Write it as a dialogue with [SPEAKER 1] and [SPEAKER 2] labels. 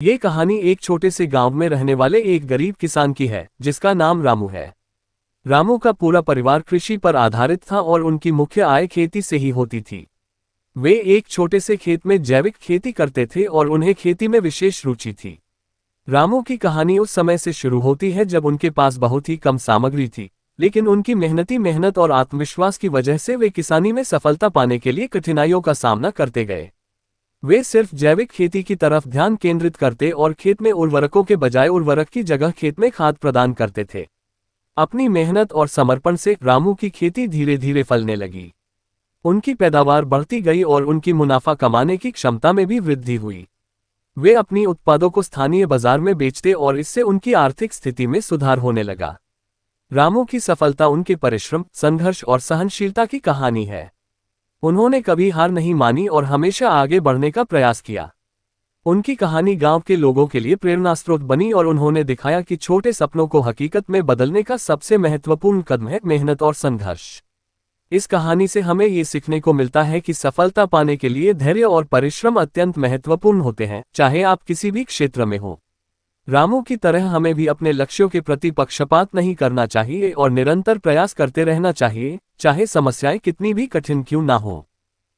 [SPEAKER 1] ये कहानी एक छोटे से गांव में रहने वाले एक गरीब किसान की है, जिसका नाम रामू है। रामू का पूरा परिवार कृषि पर आधारित था और उनकी मुख्य आय खेती से ही होती थी। वे एक छोटे से खेत में जैविक खेती करते थे और उन्हें खेती में विशेष रुचि थी। रामू की कहानी उस समय से शुरू होती है जब उनके पास बहुत ही कम सामग्री थी, लेकिन उनकी मेहनत और आत्मविश्वास की वजह से वे किसानी में सफलता पाने के लिए कठिनाइयों का सामना करते गए। वे सिर्फ जैविक खेती की तरफ ध्यान केंद्रित करते और खेत में उर्वरकों के बजाय उर्वरक की जगह खेत में खाद प्रदान करते थे। अपनी मेहनत और समर्पण से रामू की खेती धीरे धीरे फलने लगी। उनकी पैदावार बढ़ती गई और उनकी मुनाफा कमाने की क्षमता में भी वृद्धि हुई। वे अपनी उत्पादों को स्थानीय बाजार में बेचते और इससे उनकी आर्थिक स्थिति में सुधार होने लगा। रामू की सफलता उनके परिश्रम, संघर्ष और सहनशीलता की कहानी है। उन्होंने कभी हार नहीं मानी और हमेशा आगे बढ़ने का प्रयास किया। उनकी कहानी गांव के लोगों के लिए प्रेरणास्रोत बनी और उन्होंने दिखाया कि छोटे सपनों को हकीकत में बदलने का सबसे महत्वपूर्ण कदम है मेहनत और संघर्ष। इस कहानी से हमें ये सीखने को मिलता है कि सफलता पाने के लिए धैर्य और परिश्रम अत्यंत महत्वपूर्ण होते हैं, चाहे आप किसी भी क्षेत्र में हो। रामू की तरह हमें भी अपने लक्ष्यों के प्रति पक्षपात नहीं करना चाहिए और निरंतर प्रयास करते रहना चाहिए, चाहे समस्याएं कितनी भी कठिन क्यों ना हो।